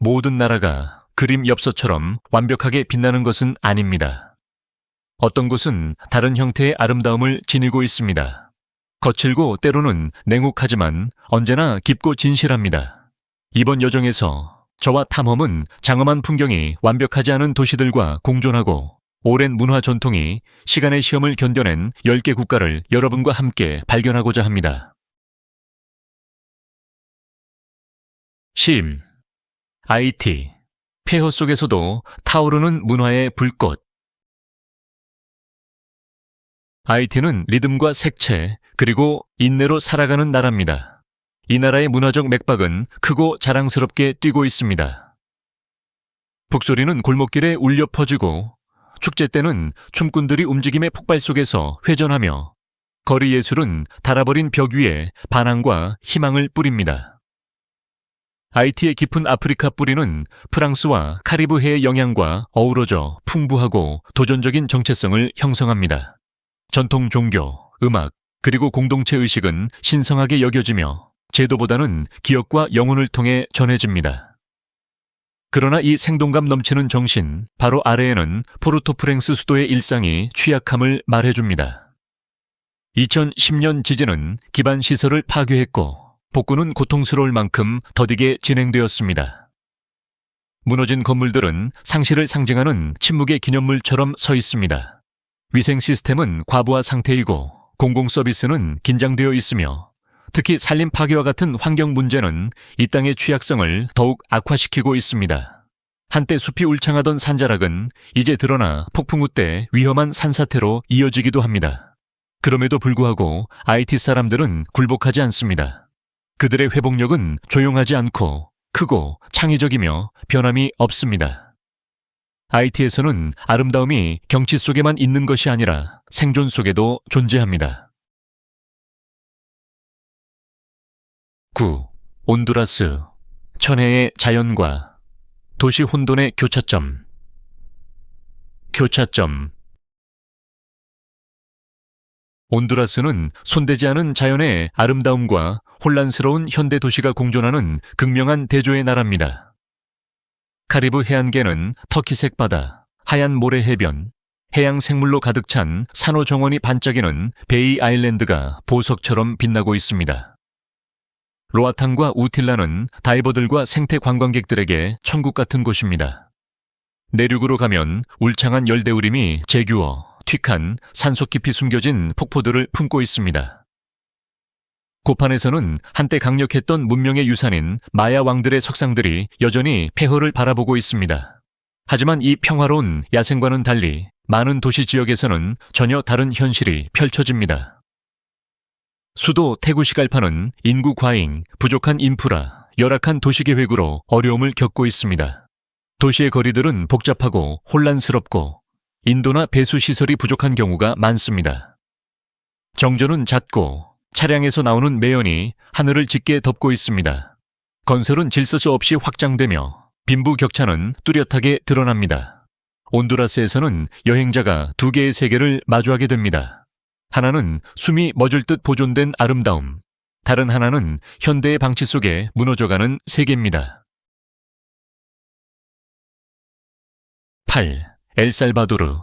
모든 나라가 그림 엽서처럼 완벽하게 빛나는 것은 아닙니다. 어떤 곳은 다른 형태의 아름다움을 지니고 있습니다. 거칠고 때로는 냉혹하지만 언제나 깊고 진실합니다. 이번 여정에서 저와 탐험은 장엄한 풍경이 완벽하지 않은 도시들과 공존하고 오랜 문화 전통이 시간의 시험을 견뎌낸 10개 국가를 여러분과 함께 발견하고자 합니다. 심, IT, 폐허 속에서도 타오르는 문화의 불꽃. IT는 리듬과 색채, 그리고 인내로 살아가는 나라입니다. 이 나라의 문화적 맥박은 크고 자랑스럽게 뛰고 있습니다. 북소리는 골목길에 울려 퍼지고 축제 때는 춤꾼들이 움직임의 폭발 속에서 회전하며 거리 예술은 닳아버린 벽 위에 반항과 희망을 뿌립니다. IT의 깊은 아프리카 뿌리는 프랑스와 카리브해의 영향과 어우러져 풍부하고 도전적인 정체성을 형성합니다. 전통 종교, 음악, 그리고 공동체 의식은 신성하게 여겨지며 제도보다는 기억과 영혼을 통해 전해집니다. 그러나 이 생동감 넘치는 정신, 바로 아래에는 포르토프랭스 수도의 일상이 취약함을 말해줍니다. 2010년 지진은 기반 시설을 파괴했고 복구는 고통스러울 만큼 더디게 진행되었습니다. 무너진 건물들은 상실을 상징하는 침묵의 기념물처럼 서 있습니다. 위생 시스템은 과부하 상태이고 공공 서비스는 긴장되어 있으며 특히 산림 파괴와 같은 환경 문제는 이 땅의 취약성을 더욱 악화시키고 있습니다. 한때 숲이 울창하던 산자락은 이제 드러나 폭풍우 때 위험한 산사태로 이어지기도 합니다. 그럼에도 불구하고 IT 사람들은 굴복하지 않습니다. 그들의 회복력은 조용하지 않고 크고 창의적이며 변함이 없습니다. IT에서는 아름다움이 경치 속에만 있는 것이 아니라 생존 속에도 존재합니다. 9. 온두라스, 천혜의 자연과 도시 혼돈의 교차점. 교차점. 온두라스는 손대지 않은 자연의 아름다움과 혼란스러운 현대 도시가 공존하는 극명한 대조의 나라입니다. 카리브 해안계는 터키색 바다, 하얀 모래 해변, 해양 생물로 가득 찬 산호 정원이 반짝이는 베이 아일랜드가 보석처럼 빛나고 있습니다. 로아탕과 우틸라는 다이버들과 생태 관광객들에게 천국 같은 곳입니다. 내륙으로 가면 울창한 열대우림이 제규어, 튀칸, 산속 깊이 숨겨진 폭포들을 품고 있습니다. 고판에서는 한때 강력했던 문명의 유산인 마야 왕들의 석상들이 여전히 폐허를 바라보고 있습니다. 하지만 이 평화로운 야생과는 달리 많은 도시 지역에서는 전혀 다른 현실이 펼쳐집니다. 수도 테구시갈파는 인구 과잉, 부족한 인프라, 열악한 도시계획으로 어려움을 겪고 있습니다. 도시의 거리들은 복잡하고 혼란스럽고 인도나 배수시설이 부족한 경우가 많습니다. 정전은 잦고 차량에서 나오는 매연이 하늘을 짙게 덮고 있습니다. 건설은 질서 없이 확장되며 빈부격차는 뚜렷하게 드러납니다. 온두라스에서는 여행자가 두 개의 세계를 마주하게 됩니다. 하나는 숨이 멎을 듯 보존된 아름다움, 다른 하나는 현대의 방치 속에 무너져가는 세계입니다. 8. 엘살바도르,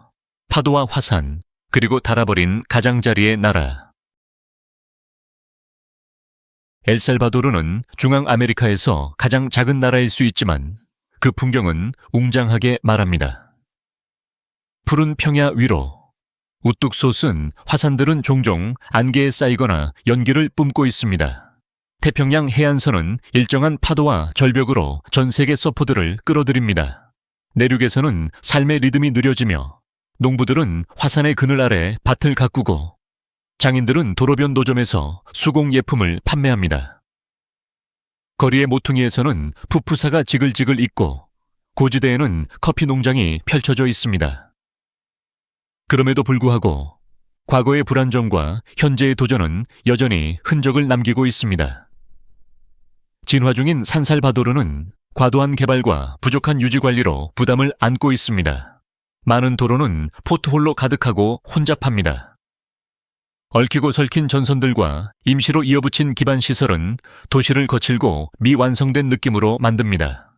파도와 화산, 그리고 닳아버린 가장자리의 나라. 엘살바도르는 중앙아메리카에서 가장 작은 나라일 수 있지만 그 풍경은 웅장하게 말합니다. 푸른 평야 위로, 우뚝 솟은 화산들은 종종 안개에 쌓이거나 연기를 뿜고 있습니다. 태평양 해안선은 일정한 파도와 절벽으로 전 세계 서퍼들을 끌어들입니다. 내륙에서는 삶의 리듬이 느려지며 농부들은 화산의 그늘 아래 밭을 가꾸고 장인들은 도로변 노점에서 수공 예품을 판매합니다. 거리의 모퉁이에서는 푸푸사가 지글지글 있고 고지대에는 커피 농장이 펼쳐져 있습니다. 그럼에도 불구하고 과거의 불안정과 현재의 도전은 여전히 흔적을 남기고 있습니다. 진화 중인 산살바도르는 과도한 개발과 부족한 유지관리로 부담을 안고 있습니다. 많은 도로는 포트홀로 가득하고 혼잡합니다. 얽히고 설킨 전선들과 임시로 이어붙인 기반시설은 도시를 거칠고 미완성된 느낌으로 만듭니다.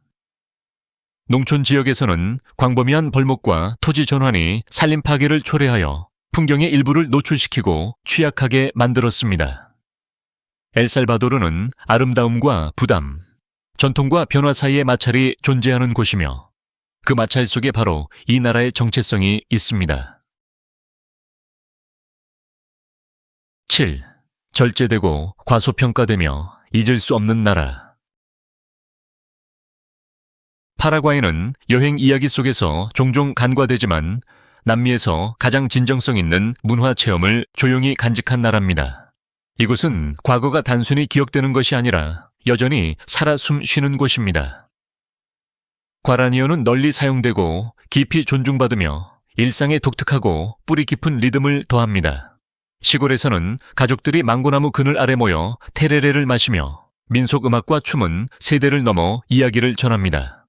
농촌 지역에서는 광범위한 벌목과 토지 전환이 산림 파괴를 초래하여 풍경의 일부를 노출시키고 취약하게 만들었습니다. 엘살바도르는 아름다움과 부담, 전통과 변화 사이의 마찰이 존재하는 곳이며 그 마찰 속에 바로 이 나라의 정체성이 있습니다. 7. 절제되고 과소평가되며 잊을 수 없는 나라. 파라과이는 여행 이야기 속에서 종종 간과되지만 남미에서 가장 진정성 있는 문화 체험을 조용히 간직한 나라입니다. 이곳은 과거가 단순히 기억되는 것이 아니라 여전히 살아 숨 쉬는 곳입니다. 과라니어는 널리 사용되고 깊이 존중받으며 일상에 독특하고 뿌리 깊은 리듬을 더합니다. 시골에서는 가족들이 망고나무 그늘 아래 모여 테레레를 마시며 민속 음악과 춤은 세대를 넘어 이야기를 전합니다.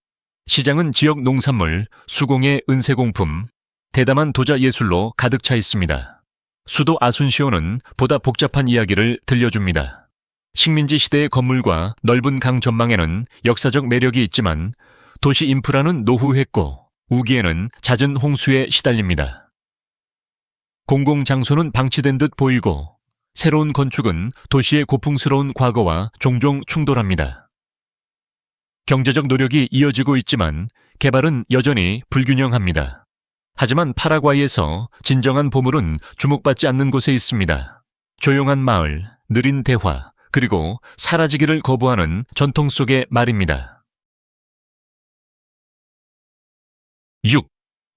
시장은 지역 농산물, 수공예 은세공품, 대담한 도자 예술로 가득 차 있습니다. 수도 아순시오는 보다 복잡한 이야기를 들려줍니다. 식민지 시대의 건물과 넓은 강 전망에는 역사적 매력이 있지만 도시 인프라는 노후했고 우기에는 잦은 홍수에 시달립니다. 공공장소는 방치된 듯 보이고 새로운 건축은 도시의 고풍스러운 과거와 종종 충돌합니다. 경제적 노력이 이어지고 있지만 개발은 여전히 불균형합니다. 하지만 파라과이에서 진정한 보물은 주목받지 않는 곳에 있습니다. 조용한 마을, 느린 대화, 그리고 사라지기를 거부하는 전통 속의 말입니다. 6.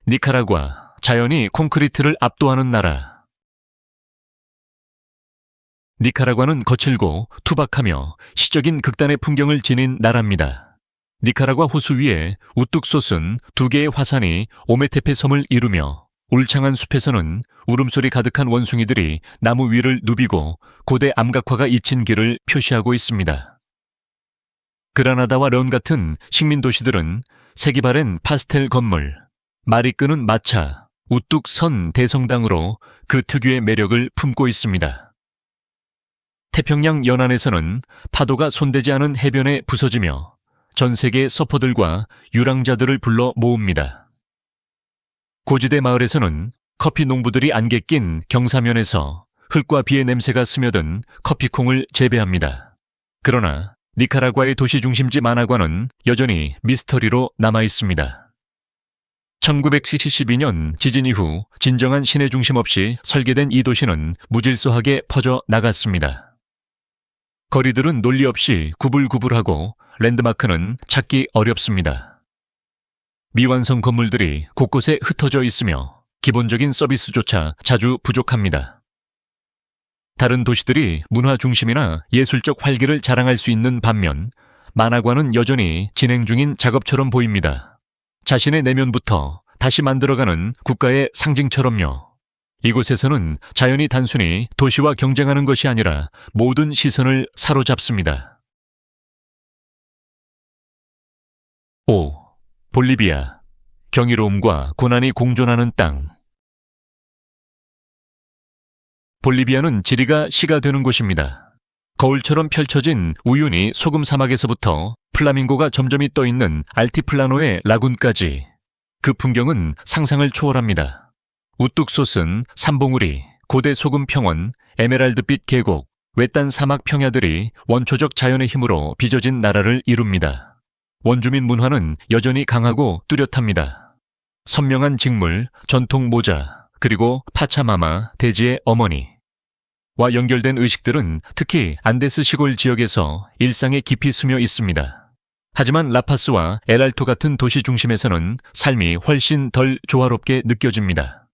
니카라과, 자연이 콘크리트를 압도하는 나라. 니카라과는 거칠고 투박하며 시적인 극단의 풍경을 지닌 나라입니다. 니카라과 호수 위에 우뚝 솟은 두 개의 화산이 오메테페 섬을 이루며 울창한 숲에서는 울음소리 가득한 원숭이들이 나무 위를 누비고 고대 암각화가 잊힌 길을 표시하고 있습니다. 그라나다와 런 같은 식민 도시들은 색이 바랜 파스텔 건물, 말이 끄는 마차, 우뚝 선 대성당으로 그 특유의 매력을 품고 있습니다. 태평양 연안에서는 파도가 손대지 않은 해변에 부서지며 전 세계의 서퍼들과 유랑자들을 불러 모읍니다. 고지대 마을에서는 커피 농부들이 안개 낀 경사면에서 흙과 비의 냄새가 스며든 커피콩을 재배합니다. 그러나 니카라과의 도시 중심지 마나과는 여전히 미스터리로 남아 있습니다. 1972년 지진 이후 진정한 시내 중심 없이 설계된 이 도시는 무질서하게 퍼져 나갔습니다. 거리들은 논리 없이 구불구불하고 랜드마크는 찾기 어렵습니다. 미완성 건물들이 곳곳에 흩어져 있으며 기본적인 서비스조차 자주 부족합니다. 다른 도시들이 문화 중심이나 예술적 활기를 자랑할 수 있는 반면 마나과는 여전히 진행 중인 작업처럼 보입니다. 자신의 내면부터 다시 만들어가는 국가의 상징처럼요. 이곳에서는 자연이 단순히 도시와 경쟁하는 것이 아니라 모든 시선을 사로잡습니다. 5. 볼리비아, 경이로움과 고난이 공존하는 땅. 볼리비아는 지리가 시가 되는 곳입니다. 거울처럼 펼쳐진 우유니 소금 사막에서부터 플라밍고가 점점이 떠있는 알티플라노의 라군까지 그 풍경은 상상을 초월합니다. 우뚝 솟은 산봉우리, 고대 소금 평원, 에메랄드빛 계곡, 외딴 사막 평야들이 원초적 자연의 힘으로 빚어진 나라를 이룹니다. 원주민 문화는 여전히 강하고 뚜렷합니다. 선명한 직물, 전통 모자, 그리고 파차마마, 대지의 어머니 와 연결된 의식들은 특히 안데스 시골 지역에서 일상에 깊이 스며 있습니다. 하지만 라파스와 엘알토 같은 도시 중심에서는 삶이 훨씬 덜 조화롭게 느껴집니다.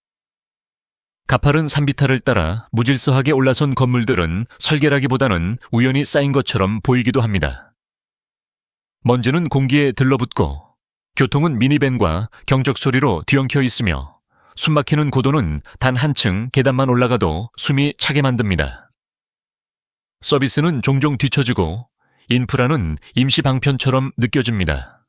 가파른 산비탈을 따라 무질서하게 올라선 건물들은 설계라기보다는 우연히 쌓인 것처럼 보이기도 합니다. 먼지는 공기에 들러붙고 교통은 미니밴과 경적 소리로 뒤엉켜 있으며 숨막히는 고도는 단 한층 계단만 올라가도 숨이 차게 만듭니다. 서비스는 종종 뒤처지고 인프라는 임시 방편처럼 느껴집니다.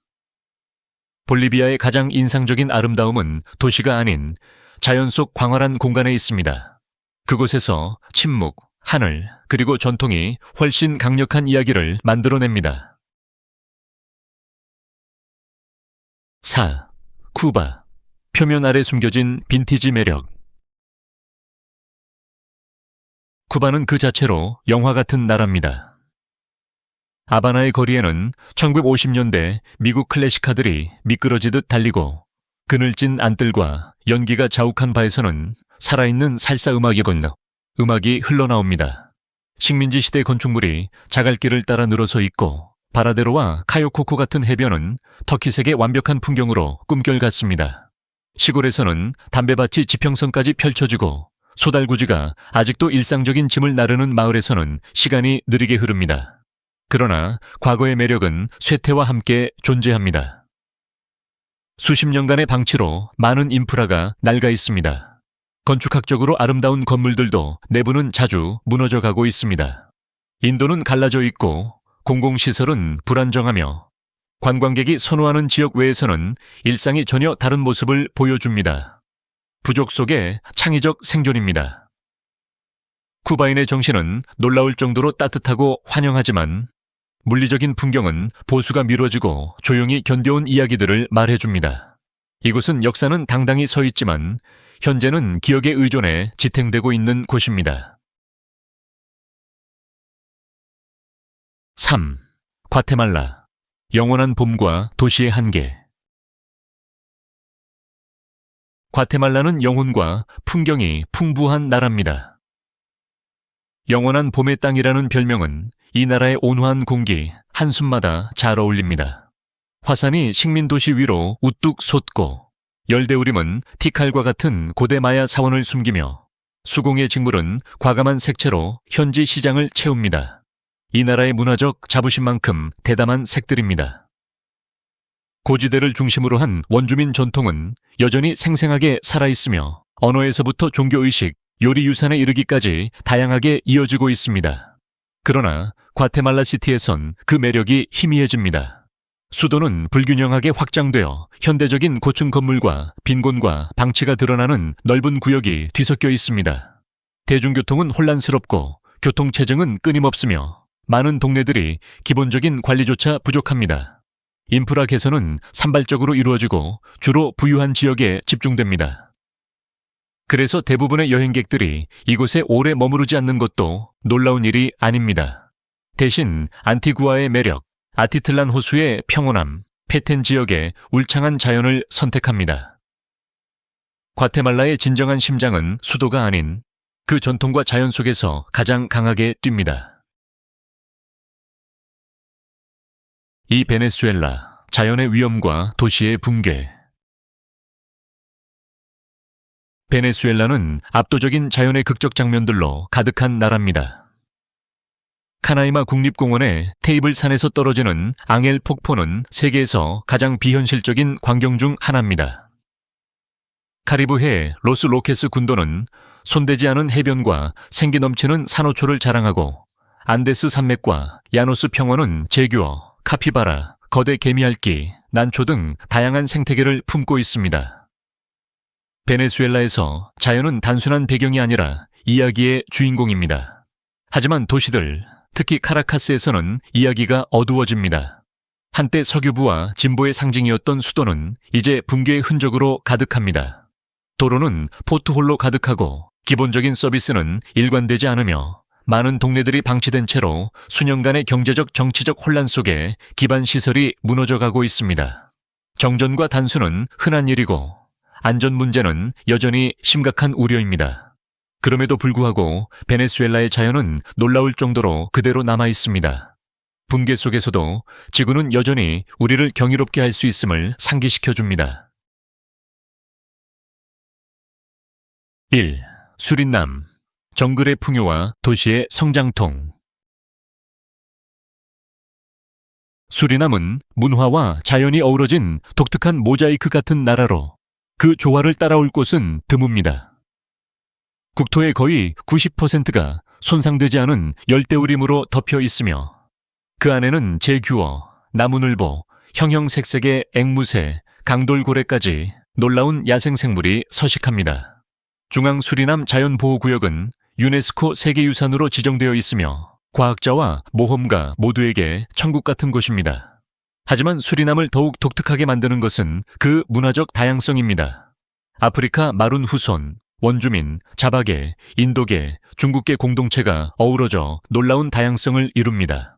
볼리비아의 가장 인상적인 아름다움은 도시가 아닌 자연 속 광활한 공간에 있습니다. 그곳에서 침묵, 하늘, 그리고 전통이 훨씬 강력한 이야기를 만들어냅니다. 4. 쿠바. 표면 아래 숨겨진 빈티지 매력. 쿠바는 그 자체로 영화 같은 나라입니다. 하바나의 거리에는 1950년대 미국 클래식카들이 미끄러지듯 달리고 그늘진 안뜰과 연기가 자욱한 바에서는 살아있는 살사 음악이 흘러나옵니다. 식민지 시대 건축물이 자갈길을 따라 늘어서 있고 바라데로와 카요코코 같은 해변은 터키색의 완벽한 풍경으로 꿈결 같습니다. 시골에서는 담배밭이 지평선까지 펼쳐지고 소달구지가 아직도 일상적인 짐을 나르는 마을에서는 시간이 느리게 흐릅니다. 그러나 과거의 매력은 쇠퇴와 함께 존재합니다. 수십 년간의 방치로 많은 인프라가 낡아 있습니다. 건축학적으로 아름다운 건물들도 내부는 자주 무너져 가고 있습니다. 인도는 갈라져 있고 공공시설은 불안정하며 관광객이 선호하는 지역 외에서는 일상이 전혀 다른 모습을 보여줍니다. 부족 속의 창의적 생존입니다. 쿠바인의 정신은 놀라울 정도로 따뜻하고 환영하지만 물리적인 풍경은 보수가 미뤄지고 조용히 견뎌온 이야기들을 말해줍니다. 이곳은 역사는 당당히 서 있지만 현재는 기억에 의존해 지탱되고 있는 곳입니다. 3. 과테말라. 영원한 봄과 도시의 한계. 과테말라는 영혼과 풍경이 풍부한 나라입니다. 영원한 봄의 땅이라는 별명은 이 나라의 온화한 공기, 한숨마다 잘 어울립니다. 화산이 식민도시 위로 우뚝 솟고 열대우림은 티칼과 같은 고대 마야 사원을 숨기며 수공예 직물은 과감한 색채로 현지 시장을 채웁니다. 이 나라의 문화적 자부심만큼 대담한 색들입니다. 고지대를 중심으로 한 원주민 전통은 여전히 생생하게 살아있으며 언어에서부터 종교의식, 요리유산에 이르기까지 다양하게 이어지고 있습니다. 그러나 과테말라 시티에선 그 매력이 희미해집니다. 수도는 불균형하게 확장되어 현대적인 고층 건물과 빈곤과 방치가 드러나는 넓은 구역이 뒤섞여 있습니다. 대중교통은 혼란스럽고 교통체증은 끊임없으며 많은 동네들이 기본적인 관리조차 부족합니다. 인프라 개선은 산발적으로 이루어지고 주로 부유한 지역에 집중됩니다. 그래서 대부분의 여행객들이 이곳에 오래 머무르지 않는 것도 놀라운 일이 아닙니다. 대신 안티구아의 매력, 아티틀란 호수의 평온함, 페텐 지역의 울창한 자연을 선택합니다. 과테말라의 진정한 심장은 수도가 아닌 그 전통과 자연 속에서 가장 강하게 뜁니다. 이 베네수엘라, 자연의 위험과 도시의 붕괴. 베네수엘라는 압도적인 자연의 극적 장면들로 가득한 나라입니다. 카나이마 국립공원의 테이블 산에서 떨어지는 앙헬 폭포는 세계에서 가장 비현실적인 광경 중 하나입니다. 카리브해 로스 로케스 군도는 손대지 않은 해변과 생기 넘치는 산호초를 자랑하고 안데스 산맥과 야노스 평원은 제규어, 카피바라, 거대 개미핥기, 난초 등 다양한 생태계를 품고 있습니다. 베네수엘라에서 자연은 단순한 배경이 아니라 이야기의 주인공입니다. 하지만 도시들, 특히 카라카스에서는 이야기가 어두워집니다. 한때 석유부와 진보의 상징이었던 수도는 이제 붕괴의 흔적으로 가득합니다. 도로는 포트홀로 가득하고 기본적인 서비스는 일관되지 않으며 많은 동네들이 방치된 채로 수년간의 경제적 정치적 혼란 속에 기반 시설이 무너져가고 있습니다. 정전과 단수는 흔한 일이고 안전 문제는 여전히 심각한 우려입니다. 그럼에도 불구하고 베네수엘라의 자연은 놀라울 정도로 그대로 남아 있습니다. 붕괴 속에서도 지구는 여전히 우리를 경이롭게 할 수 있음을 상기시켜 줍니다. 1. 수린남. 정글의 풍요와 도시의 성장통. 수리남은 문화와 자연이 어우러진 독특한 모자이크 같은 나라로 그 조화를 따라올 곳은 드뭅니다. 국토의 거의 90%가 손상되지 않은 열대우림으로 덮여 있으며 그 안에는 제규어, 나무늘보, 형형색색의 앵무새, 강돌고래까지 놀라운 야생생물이 서식합니다. 중앙수리남 자연보호구역은 유네스코 세계유산으로 지정되어 있으며 과학자와 모험가 모두에게 천국 같은 곳입니다. 하지만 수리남을 더욱 독특하게 만드는 것은 그 문화적 다양성입니다. 아프리카 마룬 후손, 원주민, 자바계, 인도계, 중국계 공동체가 어우러져 놀라운 다양성을 이룹니다.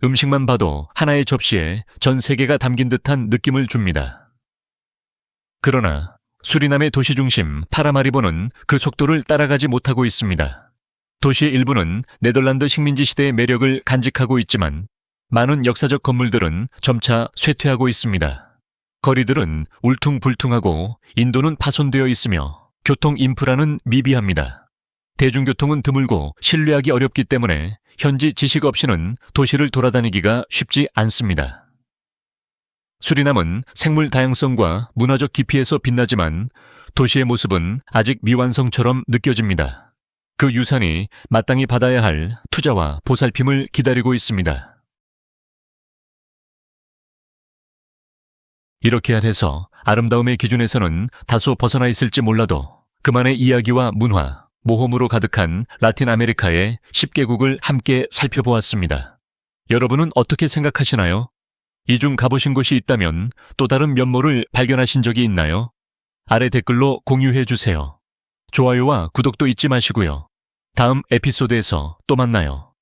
음식만 봐도 하나의 접시에 전 세계가 담긴 듯한 느낌을 줍니다. 그러나 수리남의 도시 중심 파라마리보는 그 속도를 따라가지 못하고 있습니다. 도시의 일부는 네덜란드 식민지 시대의 매력을 간직하고 있지만 많은 역사적 건물들은 점차 쇠퇴하고 있습니다. 거리들은 울퉁불퉁하고 인도는 파손되어 있으며 교통 인프라는 미비합니다. 대중교통은 드물고 신뢰하기 어렵기 때문에 현지 지식 없이는 도시를 돌아다니기가 쉽지 않습니다. 수리남은 생물 다양성과 문화적 깊이에서 빛나지만 도시의 모습은 아직 미완성처럼 느껴집니다. 그 유산이 마땅히 받아야 할 투자와 보살핌을 기다리고 있습니다. 이렇게 해서 아름다움의 기준에서는 다소 벗어나 있을지 몰라도 그만의 이야기와 문화, 모험으로 가득한 라틴 아메리카의 10개국을 함께 살펴보았습니다. 여러분은 어떻게 생각하시나요? 이 중 가보신 곳이 있다면 또 다른 면모를 발견하신 적이 있나요? 아래 댓글로 공유해 주세요. 좋아요와 구독도 잊지 마시고요. 다음 에피소드에서 또 만나요.